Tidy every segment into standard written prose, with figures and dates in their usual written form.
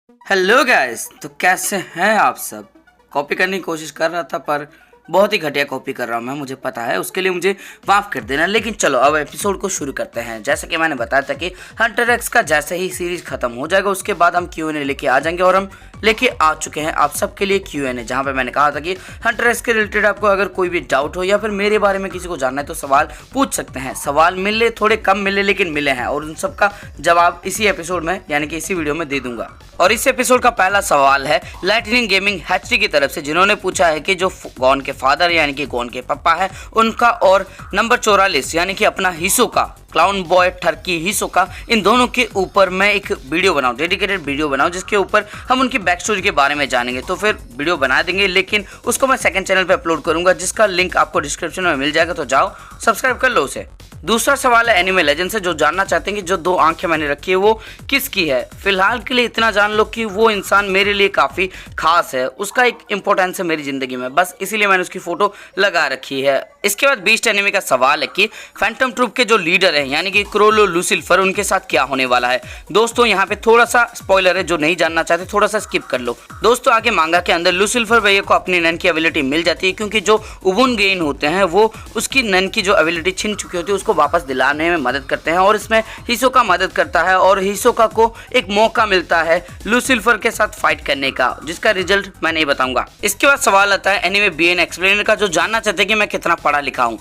Hello guys, तो कैसे हैं आप सब। कॉपी करने की कोशिश कर रहा था पर बहुत ही घटिया कॉपी कर रहा हूँ मैं, मुझे पता है। उसके लिए मुझे माफ़ कर देना। लेकिन चलो अब एपिसोड को शुरू करते हैं। जैसा कि मैंने बताया था कि हंटर एक्स का जैसे ही सीरीज खत्म हो जाएगा उसके बाद हम Q&A लेके आ जाएंगे, और हम लेके आ चुके हैं आप सबके लिए Q&A, जहाँ पे मैंने कहा था कि हंटर एक्स के रिलेटेड आपको अगर कोई भी डाउट हो या फिर मेरे बारे में किसी को जानना है तो सवाल पूछ सकते हैं। सवाल मिले, थोड़े कम मिले लेकिन मिले हैं, और उन सबका जवाब इसी एपिसोड में यानी कि इसी वीडियो में दे दूंगा। और इस एपिसोड का पहला सवाल है लाइटनिंग गेमिंग हैचरी की तरफ से, जिन्होंने पूछा है कि जो गॉन के फादर यानी कि गॉन के पापा है उनका, और नंबर 44 यानी कि अपना हिसोका क्लाउन बॉय ठरकी हिसोका, इन दोनों के ऊपर मैं एक वीडियो बनाऊं, डेडिकेटेड वीडियो बनाऊं, जिसके ऊपर हम उनकी बैक स्टोरी के बारे में जानेंगे। तो फिर वीडियो बना देंगे, लेकिन उसको मैं सेकंड चैनल पे अपलोड करूंगा, जिसका लिंक आपको डिस्क्रिप्शन में मिल जाएगा, तो जाओ सब्सक्राइब कर लो उसे। दूसरा सवाल है एनिमे लेजेंड से, जो जानना चाहते हैं कि जो 2 आंखें मैंने रखी है वो किसकी है। फिलहाल के लिए इतना जान लो कि वो इंसान मेरे लिए काफ़ी खास है, उसका एक इंपॉर्टेंस है मेरी ज़िंदगी में, बस इसीलिए मैंने उसकी फ़ोटो लगा रखी है। इसके बाद बीस्ट एनिमे का सवाल है कि फैंटम ट्रूप के जो लीडर हैं यानी कि क्रोलो लूसिफर, उनके साथ क्या होने वाला है। दोस्तों यहाँ पे थोड़ा सा स्पॉइलर है, जो नहीं जानना चाहते थोड़ा सा स्किप कर लो। दोस्तों आगे मांगा के अंदर लूसिफर भैया को अपनी नन की एबिलिटी मिल जाती है, क्योंकि जो उबुन गेन होते हैं वो उसकी नन की जो एबिलिटी छिन चुकी होती है उसको वापस दिलाने में मदद करते हैं, और इसमें हिसोका मदद करता है, और हिसोका को एक मौका मिलता है लूसिफर के साथ फाइट करने का, जिसका रिजल्ट मैं नहीं बताऊंगा। इसके बाद सवाल आता है एनीमे बीएन एक्सप्लेनर का, जो जानना चाहते हैं कि मैं कितना पढ़ा लिखा हूँ।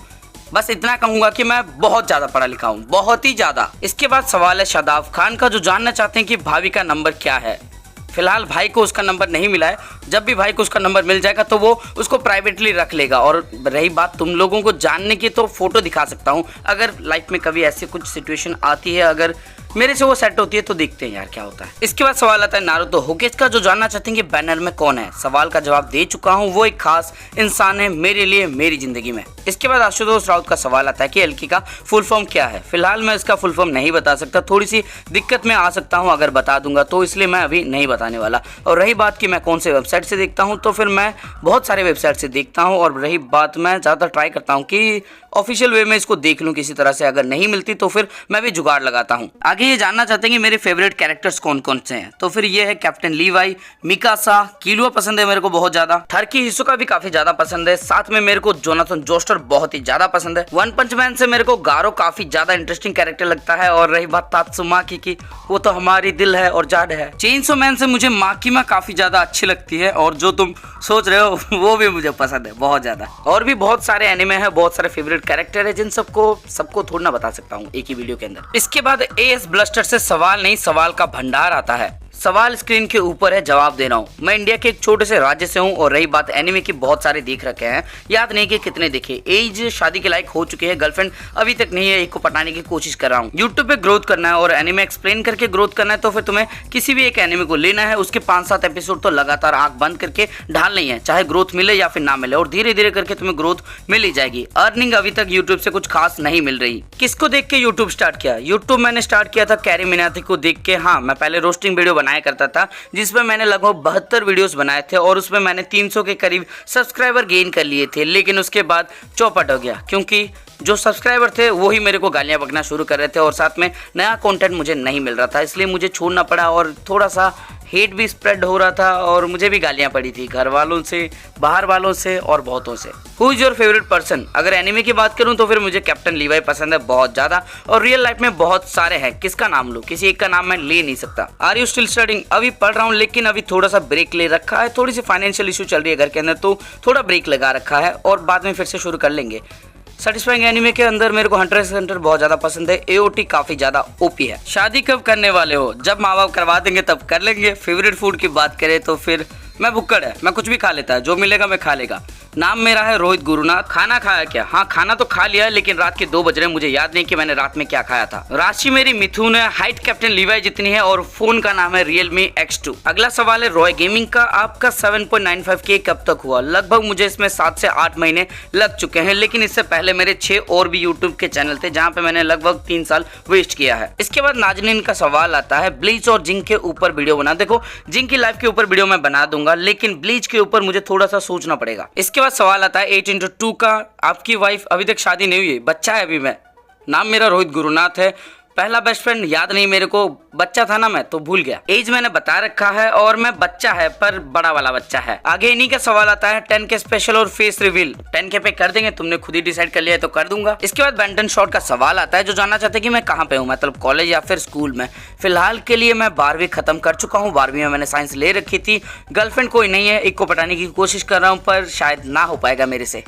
बस इतना कहूंगा कि मैं बहुत ज्यादा पढ़ा लिखा हूँ, बहुत ही ज्यादा। इसके बाद सवाल है शादाब खान का, जो जानना चाहते हैं कि भाभी का नंबर क्या है। फिलहाल भाई को उसका नंबर नहीं मिला है, जब भी भाई को उसका नंबर मिल जाएगा तो वो उसको प्राइवेटली रख लेगा। और रही बात तुम लोगों को जानने की, तो फोटो दिखा सकता हूँ अगर लाइफ में कभी ऐसी कुछ सिचुएशन आती है, अगर मेरे से वो सेट होती है तो देखते हैं यार क्या होता है। इसके बाद सवाल आता है नारुतो होकेज का, जो जानना चाहते हैं कि बैनर में कौन है। सवाल का जवाब दे चुका हूँ, वो एक खास इंसान है मेरे लिए मेरी जिंदगी में। इसके बाद आशुतोष राउत का सवाल आता है कि एल्की का फुल फॉर्म क्या है। फिलहाल मैं इसका फुल फॉर्म नहीं बता सकता, थोड़ी सी दिक्कत में आ सकता हूँ अगर बता दूंगा, तो इसलिए मैं अभी नहीं बताने वाला। और रही बात कि मैं कौन से वेबसाइट से देखता हूँ, तो फिर मैं बहुत सारे वेबसाइट से देखता हूँ, और रही बात मैं ज़्यादातर ट्राई करता हूँ कि ऑफिशियल वे में इसको देख लूँ किसी तरह से। अगर नहीं मिलती तो फिर मैं भी जुगाड़ लगाता हूँ। आगे ये जानना चाहते हैं कि मेरे फेवरेट कैरेक्टर्स कौन कौन से हैं, तो फिर ये है कैप्टन लीवाई, मिकासा, किलुआ पसंद है मेरे को बहुत ज्यादा, ठरकी हिसोका भी काफी ज्यादा पसंद है, साथ में मेरे को जोनाथन जोस्टर बहुत ही ज्यादा पसंद है। वन पंच मैन से मेरे को गारो काफी ज्यादा इंटरेस्टिंग कैरेक्टर लगता है, और रही बात तात्सुमाकी की, वो तो हमारी दिल है और जान है। चेनसो मैन से मुझे माकिमा काफी ज्यादा अच्छी लगती है, और जो तुम सोच रहे हो वो भी मुझे पसंद है बहुत ज्यादा। और भी बहुत सारे एनिमे हैं, बहुत सारे फेवरेट कैरेक्टर है, जिन सबको थोड़ा ना बता सकता हूँ एक ही वीडियो के अंदर। इसके बाद एएस ब्लस्टर से सवाल नहीं, सवाल का भंडार आता है। सवाल स्क्रीन के ऊपर है, जवाब दे रहा हूँ। मैं इंडिया के एक छोटे से राज्य से हूँ, और रही बात एनिमे की, बहुत सारे देख रखे हैं, याद नहीं कि कितने देखे। एज शादी के लायक हो चुके हैं, गर्लफ्रेंड अभी तक नहीं है, एक को पटाने की कोशिश कर रहा हूँ। यूट्यूब पे ग्रोथ करना है और एनिमे एक्सप्लेन करके ग्रोथ करना है, तो फिर तुम्हें किसी भी एक एनिमे को लेना है, उसके 5-7 एपिसोड तो लगातार आंख बंद करके ढालनी है, चाहे ग्रोथ मिले या फिर ना मिले, और धीरे धीरे करके तुम्हें ग्रोथ मिल ही जाएगी। अर्निंग अभी तक यूट्यूब से कुछ खास नहीं मिल रही। किसको देख के यूट्यूब स्टार्ट किया? यूट्यूब मैंने स्टार्ट किया था कैरी मिनाती को देख के। हाँ, मैं पहले रोस्टिंग वीडियो बनाया करता था, जिसमें मैंने लगभग 72 वीडियोस बनाए थे, और उसमें मैंने 300 के करीब सब्सक्राइबर गेन कर लिए थे। लेकिन उसके बाद चौपट हो गया, क्योंकि जो सब्सक्राइबर थे वही मेरे को गालियां बकना शुरू कर रहे थे, और साथ में नया कंटेंट मुझे नहीं मिल रहा था, इसलिए मुझे छोड़ना पड़ा। और थोड़ा सा हेट भी स्प्रेड हो रहा था, और मुझे भी गालियां पड़ी थी घर वालों से, बाहर वालों से, और बहुतों से। Who is your favourite person? अगर एनिमे की बात करूं तो फिर मुझे कैप्टन लीवाई पसंद है बहुत ज्यादा, और रियल लाइफ में बहुत सारे हैं, किसका नाम लूं? किसी एक का नाम मैं ले नहीं सकता। Are you still studying? अभी पढ़ रहा हूं, लेकिन अभी थोड़ा सा ब्रेक ले रखा है, थोड़ी सी फाइनेंशियल इशू चल रही है घर के अंदर, तो थोड़ा ब्रेक लगा रखा है, और बाद में फिर से शुरू कर लेंगे। सेटिस्फाइंग एनिमे के अंदर मेरे को हंटर एक्स हंटर बहुत ज्यादा पसंद है, एओटी काफी ज्यादा ओपी है। शादी कब करने वाले हो? जब माँ बाप करवा देंगे तब कर लेंगे। फेवरेट फूड की बात करें तो फिर मैं भुक्कड़ है, मैं कुछ भी खा लेता है, जो मिलेगा मैं खा लेगा। नाम मेरा है रोहित गुरुनाथ। खाना खाया क्या? हाँ, खाना तो खा लिया, लेकिन रात के 2 बज रहे, मुझे याद नहीं कि मैंने रात में क्या खाया था। राशि मेरी मिथुन है, हाइट कैप्टन लीवाई जितनी है, और फोन का नाम है Realme X2। अगला सवाल है रॉय गेमिंग का, आपका 7.95K कब तक हुआ? लगभग मुझे इसमें 7 से 8 महीने लग चुके हैं, लेकिन इससे पहले मेरे 6 और भी यूट्यूब के चैनल थे, जहाँ पे मैंने लगभग 3 साल वेस्ट किया है। इसके बाद नाजनीन का सवाल आता है, ब्लीच और जिंक के ऊपर वीडियो बना। देखो, जिंक की लाइफ के ऊपर वीडियो मैं बना दूंगा, लेकिन ब्लीच के ऊपर मुझे थोड़ा सा सोचना पड़ेगा। इसके बाद सवाल आता है 8x2 का, आपकी वाइफ अभी तक शादी नहीं हुई? बच्चा है अभी मैं। नाम मेरा रोहित गुरुनाथ है, पहला बेस्ट फ्रेंड याद नहीं मेरे को, बच्चा था ना मैं तो भूल गया। एज मैंने बता रखा है और मैं बच्चा है पर बड़ा वाला बच्चा है। आगे इन्हीं का सवाल आता है 10K स्पेशल और फेस रिवील 10K पे कर देंगे, तुमने खुद ही डिसाइड कर लिया है तो कर दूंगा। इसके बाद बेंटन शॉट का सवाल आता है जो जानना चाहते हैं कि मैं कहाँ पे हूँ, मतलब कॉलेज या फिर स्कूल में। फिलहाल के लिए मैं 12वीं खत्म कर चुका हूँ। 12वीं में मैंने साइंस ले रखी थी। गर्लफ्रेंड कोई नहीं है, एक को पटाने की कोशिश कर रहा हूँ पर शायद ना हो पाएगा मेरे से।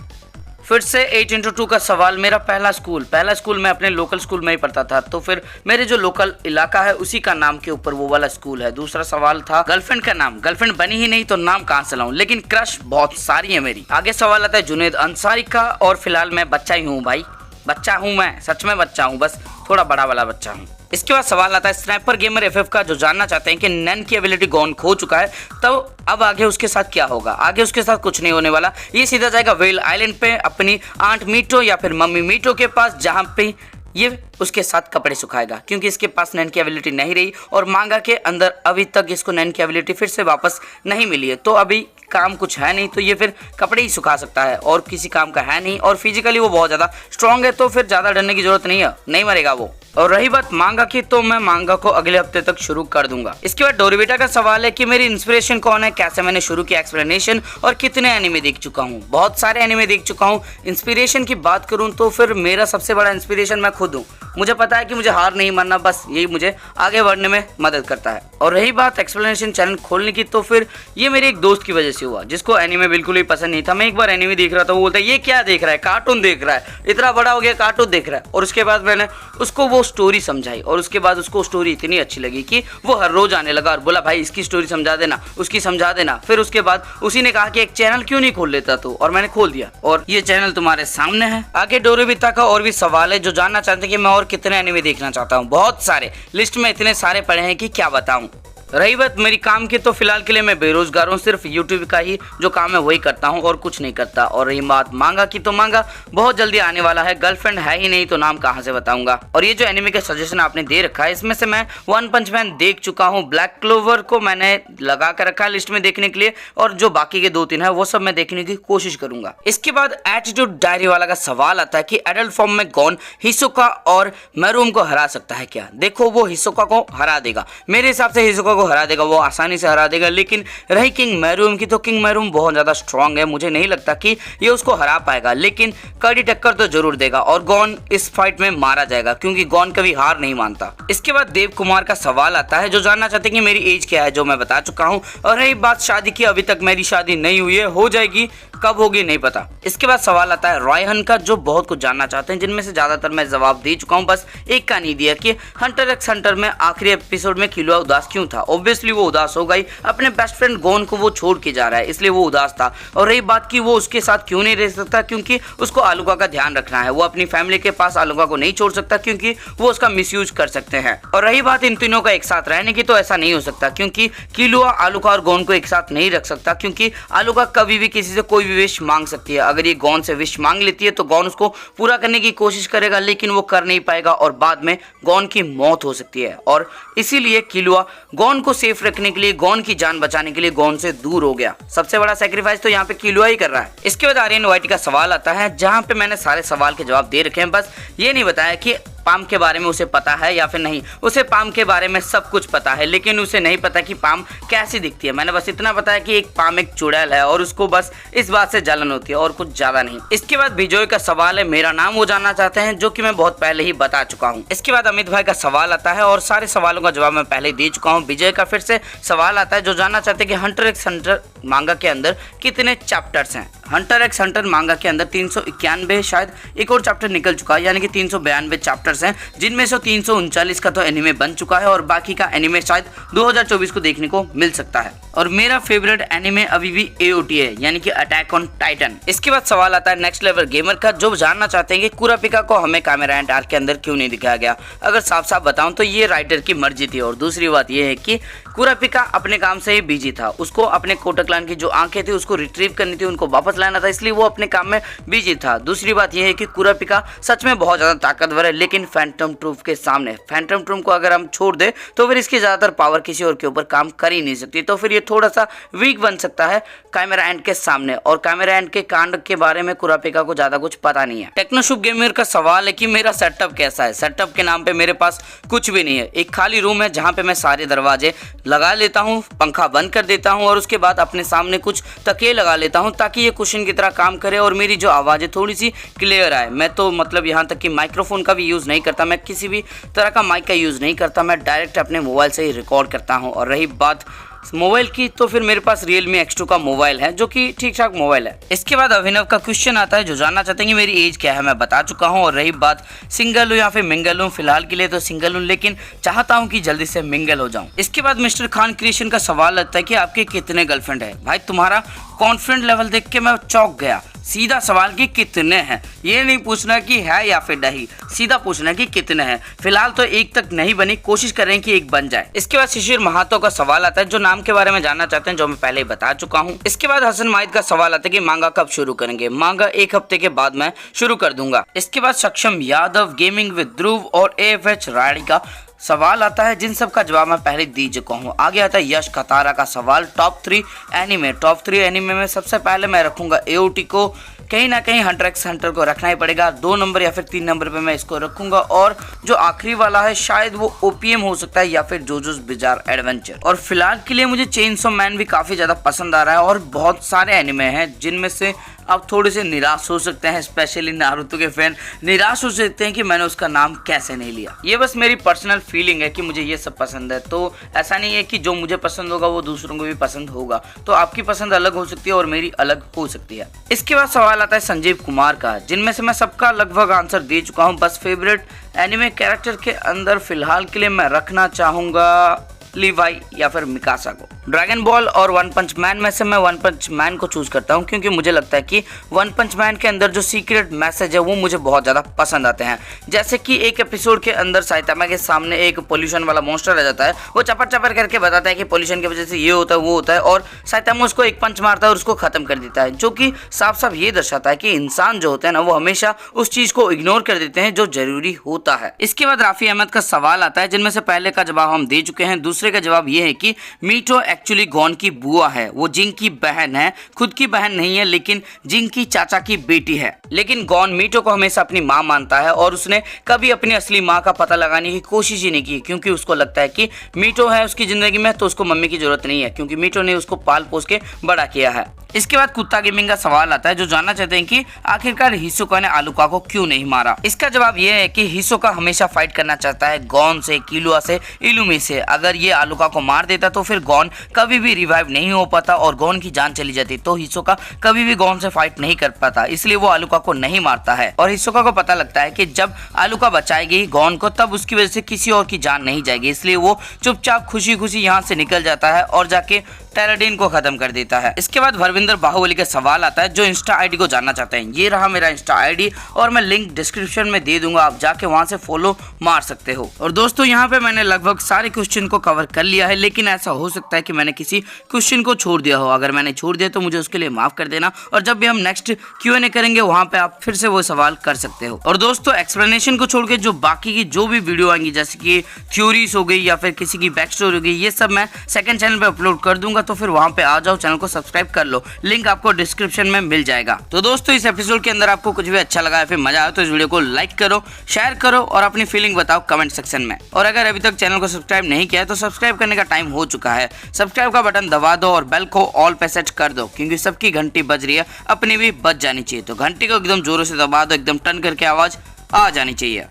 फिर से 8x2 का सवाल, मेरा पहला स्कूल मैं अपने लोकल स्कूल में ही पढ़ता था, तो फिर मेरे जो लोकल इलाका है उसी का नाम के ऊपर वो वाला स्कूल है। दूसरा सवाल था गर्लफ्रेंड का नाम, गर्लफ्रेंड बनी ही नहीं तो नाम कहाँ से लाऊं, लेकिन क्रश बहुत सारी है मेरी। आगे सवाल आता है जुनैद अंसारी का, और फिलहाल मैं बच्चा ही हूँ भाई, बच्चा हूँ मैं, सच में बच्चा हूँ, बस थोड़ा बड़ा वाला बच्चा हूँ। इसके बाद सवाल आता है स्नैपर गेमर FF का, जो जानना चाहते हैं कि नन की एबिलिटी गॉन खो चुका है तो अब आगे उसके साथ क्या होगा। आगे उसके साथ कुछ नहीं होने वाला, ये सीधा जाएगा वेल आइलैंड पे अपनी आंट मीटो या फिर मम्मी मीटो के पास, जहाँ पे ये उसके साथ कपड़े सुखाएगा, क्योंकि इसके पास नैन की एबिलिटी नहीं रही और मांगा के अंदर अभी तक इसको नैन की एबिलिटी फिर से वापस नहीं मिली है। तो अभी काम कुछ है नहीं, तो ये फिर कपड़े ही सुखा सकता है और किसी काम का है नहीं, और फिजिकली वो बहुत ज़्यादा स्ट्रांग है, तो फिर ज़्यादा डरने की जरूरत नहीं है, नहीं मरेगा वो। और रही बात मांगा की, तो मैं मांगा को अगले हफ्ते तक शुरू कर दूंगा। इसके बाद डोरिबिटा का सवाल है कि मेरी इंस्पिरेशन कौन है, कैसे मैंने शुरू किया, एक्सप्लेनेशन, और कितने एनिमे देख चुका हूँ। बहुत सारे एनिमे देख चुका हूँ। इंस्पिरेशन की बात करूँ तो फिर मेरा सबसे बड़ा इंस्पिरेशन मैं खुद हूँ। मुझे पता है कि मुझे हार नहीं मानना, बस यही मुझे आगे बढ़ने में मदद करता है। और रही बात एक्सप्लेनेशन चैनल खोलने की, तो फिर ये मेरे एक दोस्त की वजह से हुआ, जिसको एनिमे बिल्कुल ही पसंद नहीं था। मैं एक बार एनिमे देख रहा था, वो बोलता है ये क्या देख रहा है, कार्टून देख रहा है, इतना बड़ा हो गया कार्टून देख रहा है। और उसके बाद मैंने उसको वो स्टोरी समझाई, और उसके बाद उसको स्टोरी इतनी अच्छी लगी कि वो हर रोज आने लगा और बोला भाई इसकी स्टोरी समझा देना, उसकी समझा देना। फिर उसके बाद उसी ने कहा कि एक चैनल क्यों नहीं खोल लेता तू, और मैंने खोल दिया, और ये चैनल तुम्हारे सामने है। आगे डोरेबिता का और भी सवाल है, जो जानना चाहते हैं कि मैं और कितने एनिमे देखना चाहता हूँ। बहुत सारे, लिस्ट में इतने सारे पड़े हैं कि क्या बताऊं। रही बात मेरी काम की, तो फिलहाल के लिए मैं बेरोजगार हूँ, सिर्फ यूट्यूब का ही जो काम है वही करता हूँ और कुछ नहीं करता। और रही बात मांगा की, तो मांगा बहुत जल्दी आने वाला है, गर्लफ्रेंड है ही नहीं तो नाम कहाँ से बताऊंगा। और ये जो एनिमे का सजेशन आपने दे रखा है, इसमें से मैं वन पंच मैन देख चुका हूँ, ब्लैक क्लोवर को मैंने लगा कर रखा है लिस्ट में देखने के लिए, और जो बाकी के 2-3 है वो सब मैं देखने की कोशिश करूंगा। इसके बाद एटीट्यूड डायरी वाला का सवाल आता है कि एडल्ट फॉर्म में गॉन हिसोका और मेरूम को हरा सकता है क्या। देखो वो हिसोका को हरा देगा, मेरे हिसाब से हिसोका को हरा देगा, वो आसानी से हरा देगा। लेकिन रही किंग मेरूम की, तो किंग मेरूम बहुत ज्यादा स्ट्रांग है, मुझे नहीं लगता कि ये उसको हरा पाएगा, लेकिन कड़ी टक्कर तो जरूर देगा और गॉन इस फाइट में मारा जाएगा, क्योंकि गॉन कभी हार नहीं मानता। इसके बाद देव कुमार का सवाल आता है, जो जानना चाहते हैं कि मेरी एज क्या है, जो मैं बता चुका हूँ। और रही बात शादी की, अभी तक मेरी शादी नहीं हुई है, हो जाएगी, कब होगी नहीं पता। इसके बाद सवाल आता है रॉयहन का, जो बहुत कुछ जानना चाहते हैं, जिनमें से ज्यादातर मैं जवाब दे चुका हूँ, बस एक का नहीं दिया कि हंटर एक्स हंटर में आखिरी एपिसोड में किलुआ उदास क्यों था। ऑब्वियसली वो उदास हो गई, अपने बेस्ट फ्रेंड गॉन को वो छोड़ के जा रहा है, इसलिए वो उदास था। और रही बात की वो उसके साथ क्यों नहीं रह सकता, क्योंकि उसको आलूका का ध्यान रखना है, वो अपनी फैमिली के पास आलूका को नहीं छोड़ सकता, क्योंकि वो उसका मिसयूज कर सकते हैं। और रही बात इन तीनों का एक साथ रहने की, तो ऐसा नहीं हो सकता, क्योंकि किलुआ आलूका और गॉन को एक साथ नहीं रख सकता, क्योंकि आलूका कभी भी किसी से कोई भी विश मांग सकती है। अगर ये गॉन से विश मांग लेती है तो गॉन उसको पूरा करने की कोशिश करेगा, लेकिन वो कर नहीं पाएगा और बाद में गॉन की मौत हो सकती है। और इसीलिए किलुआ गॉन को सेफ रखने के लिए, गॉन की जान बचाने के लिए गॉन से दूर हो गया। सबसे बड़ा सैक्रिफाइस तो यहाँ पे किलुआ ही कर रहा है। इसके बाद आर्यन वाइटी का सवाल आता है, जहाँ पे मैंने सारे सवाल के जवाब दे रखे हैं, बस ये नहीं बताया कि पाम के बारे में उसे पता है या फिर नहीं। उसे पाम के बारे में सब कुछ पता है, लेकिन उसे नहीं पता कि पाम कैसी दिखती है। मैंने बस इतना बताया कि एक पाम एक चुड़ैल है और उसको बस इस बात से जलन होती है और कुछ ज्यादा नहीं। इसके बाद विजय का सवाल है, मेरा नाम वो जानना चाहते हैं, जो कि मैं बहुत पहले ही बता चुका हूँ। इसके बाद अमित भाई का सवाल आता है, और सारे सवालों का जवाब मैं पहले दे चुका हूँ। विजय का फिर से सवाल आता है, जो जानना चाहते हैं कि हंटर एक्स हंटर मांगा के अंदर कितने चैप्टर्स हैं। हंटर एक्स हंटर मांगा के अंदर 391, शायद एक और चैप्टर निकल चुका है, यानी कि 392 चैप्टर्स हैं, जिनमें से 339 का तो एनिमे बन चुका है और बाकी का एनिमे शायद 2024 को देखने को मिल सकता है। और मेरा फेवरेट एनिमे अभी भी AOT है, यानी कि अटैक ऑन टाइटन। इसके बाद सवाल आता है नेक्स्ट लेवल गेमर का, जो जानना चाहते हैं कि कुरापिका को हमें कामेरा एंड आर्क के अंदर क्यों नहीं दिखाया गया। अगर साफ साफ बताऊं तो ये राइटर की मर्जी थी, और दूसरी बात ये है कि कुरापिका अपने काम से ही बिजी था, उसको अपने कोटकलान की जो आंखें थी उसको रिट्रीव करनी थी, उनको वापस लाना था, इसलिए वो अपने काम में बिजी था। दूसरी बात यह है कि कुरापिका सच में बहुत ज्यादा ताकतवर है, लेकिन फैंटम ट्रूप के सामने फैंटम ट्रूप को अगर हम छोड़ दे तो फिर इसकी ज्यादातर पावर किसी और के ऊपर काम कर ही नहीं सकती, तो फिर ये थोड़ा सा वीक बन सकता है कैमरा एंड के सामने। और कैमरा एंड के कांड के बारे में कुरापिका को ज्यादा कुछ पता नहीं है। टेक्नोशुप गेमर का सवाल है कि मेरा सेटअप कैसा है। सेटअप के नाम पे मेरे पास कुछ भी नहीं है, एक खाली रूम है जहाँ पे मैं सारे दरवाजे लगा लेता हूँ, पंखा बंद कर देता हूँ और उसके बाद अपने सामने कुछ तकिए लगा लेता हूँ ताकि ये कुशन की तरह काम करे और मेरी जो आवाज़ है थोड़ी सी क्लियर आए। मैं तो मतलब यहाँ तक कि माइक्रोफोन का भी यूज़ नहीं करता, मैं किसी भी तरह का माइक का यूज़ नहीं करता, मैं डायरेक्ट अपने मोबाइल से ही रिकॉर्ड करता हूँ। और रही बात मोबाइल की, तो फिर मेरे पास Realme X2 का मोबाइल है जो कि ठीक ठाक मोबाइल है। इसके बाद अभिनव का क्वेश्चन आता है जो जानना चाहते हैं कि मेरी एज क्या है। मैं बता चुका हूं। और रही बात सिंगल हूं या फिर मिंगल हूं, फिलहाल के लिए तो सिंगल हूं, लेकिन चाहता हूं कि जल्दी से मिंगल हो जाऊं। इसके बाद मिस्टर खान क्रिएशन का सवाल आता है कि आपके कितने गर्लफ्रेंड है। भाई तुम्हारा कॉन्फिडेंट लेवल देख के मैं चौंक गया। सीधा सवाल कि कितने हैं, ये नहीं पूछना कि है या फिर नहीं, सीधा पूछना कि कितने हैं। फिलहाल तो एक तक नहीं बनी, कोशिश कर रहे हैं कि एक बन जाए। इसके बाद शिशिर महातो का सवाल आता है जो नाम के बारे में जानना चाहते हैं, जो मैं पहले ही बता चुका हूं। इसके बाद हसन माहिद का सवाल आता है कि मांगा कब शुरू करेंगे। मांगा एक हफ्ते के बाद मैं शुरू कर दूंगा। इसके बाद सक्षम यादव गेमिंग विद ध्रुव और AFH राड़ी का सवाल आता है जिन सब का जवाब मैं पहले दे चुका हूँ। आगे आता है यश खतारा का सवाल टॉप 3 एनिमे। टॉप 3 एनिमे में सबसे पहले मैं रखूंगा AOT को, कहीं ना कहीं हंटर एक्स हंटर को रखना ही पड़ेगा। 2 नंबर या फिर 3 नंबर पे मैं इसको रखूंगा। और जो आखिरी वाला है शायद वो OPM हो सकता है या फिर जोजोस बिजार एडवेंचर। और फिलहाल के लिए मुझे चेनसो मैन भी काफी ज्यादा पसंद आ रहा है। और बहुत सारे एनिमे हैं जिनमें से आप थोड़े से निराश हो सकते हैं, स्पेशली नारुतो के फैन निराश हो सकते हैं कि मैंने उसका नाम कैसे नहीं लिया। ये बस मेरी पर्सनल फीलिंग है कि मुझे ये सब पसंद है, तो ऐसा नहीं है कि जो मुझे पसंद होगा वो दूसरों को भी पसंद होगा। तो आपकी पसंद अलग हो सकती है और मेरी अलग हो सकती है। इसके बाद सवाल आता है संजीव कुमार का, जिनमें से मैं सबका लगभग आंसर दे चुका हूँ। बस फेवरेट एनिमे कैरेक्टर के अंदर फिलहाल के लिए मैं रखना चाहूंगा लीवाई या फिर मिकासा को। ड्रैगन बॉल और वन पंच मैन में से मैं वन पंच मैन को चूज करता हूं क्योंकि मुझे लगता है कि वन पंच मैन के अंदर जो सीक्रेट मैसेज है वो मुझे बहुत ज़्यादा पसंद आते हैं। जैसे कि एक एपिसोड के अंदर साइतामा के सामने एक पोल्यूशन वाला मॉन्स्टर आ जाता है, वो चपर चपर करके बताता है कि पोल्यूशन की वजह से ये होता है वो होता है, और साइतामा उसको एक पंच मारता है और उसको खत्म कर देता है, जो कि साफ साफ ये दर्शाता है कि इंसान जो होते हैं ना वो हमेशा उस चीज़ को इग्नोर कर देते हैं जो जरूरी होता है। इसके बाद राफी अहमद का सवाल आता है जिनमें से पहले का जवाब हम दे चुके हैं। दूसरे का जवाब ये है कि मीटो एक्चुअली गॉन की बुआ है, वो जिंग की बहन है, खुद की बहन नहीं है लेकिन जिंग की चाचा की बेटी है। लेकिन गॉन मीटो को हमेशा अपनी माँ मानता है और उसने कभी अपनी असली माँ का पता लगाने की कोशिश ही नहीं की, क्योंकि उसको लगता है कि मीटो है उसकी जिंदगी में तो उसको मम्मी की जरूरत नहीं है, क्योंकि मीटो ने उसको पाल पोस के बड़ा किया है। इसके बाद कुत्ता गेमिंग का सवाल आता है जो जानना चाहते हैं कि आखिरकार हिसोका ने आलुका को क्यों नहीं मारा। इसका जवाब यह है कि हिसोका हमेशा फाइट करना चाहता है गॉन से, किलुआ से, इलुमी से। अगर ये आलुका को मार देता तो फिर गॉन कभी भी रिवाइव नहीं हो पाता और गॉन की जान चली जाती, तो हिसोका कभी भी गॉन से फाइट नहीं कर पाता, इसलिए वो आलुका को नहीं मारता है। और हिसोका को पता लगता है कि जब आलुका बचाएगी गॉन को तब उसकी वजह से किसी और की जान नहीं जाएगी, इसलिए वो चुपचाप खुशी खुशी यहाँ से निकल जाता है और जाके टेराडीन को खत्म कर देता है। इसके बाद भरविंदर बाहुबली का सवाल आता है जो इंस्टा आईडी को जानना चाहते हैं। ये रहा मेरा इंस्टा आईडी और मैं लिंक डिस्क्रिप्शन में दे दूंगा, आप जाके वहां से फॉलो मार सकते हो। और दोस्तों यहाँ पे मैंने लगभग सारे क्वेश्चन को कवर कर लिया है, लेकिन ऐसा हो सकता है कि मैंने किसी क्वेश्चन को छोड़ दिया हो। अगर मैंने छोड़ दिया तो मुझे उसके लिए माफ कर देना, और जब भी हम नेक्स्ट Q&A करेंगे वहां पे आप फिर से वो सवाल कर सकते हो। और दोस्तों एक्सप्लेनेशन को छोड़ के जो बाकी की जो भी वीडियो आएंगी, जैसे कि थ्योरीज हो गई या फिर किसी की बैक स्टोरी हो गई, ये सब मैं सेकंड चैनल पे अपलोड कर दूंगा, तो फिर वहां पे आ जाओ, चैनल को सब्सक्राइब कर लो, लिंक आपको डिस्क्रिप्शन में मिल जाएगा। तो दोस्तों इस एपिसोड के अंदर आपको कुछ भी अच्छा लगा है फिर मजा आया तो इस वीडियो को लाइक करो, शेयर करो और अपनी फीलिंग बताओ कमेंट सेक्शन में। और अगर अभी तक चैनल को सब्सक्राइब नहीं किया है तो सब्सक्राइब करने का टाइम हो चुका है। सब्सक्राइब का बटन दबा दो और बेल को ऑल पे सेट कर दो, क्योंकि सबकी घंटी बज रही है, अपनी भी बज जानी चाहिए। तो घंटी को एकदम जोरों से दबा दो, एकदम टन करके आवाज आ जानी चाहिए।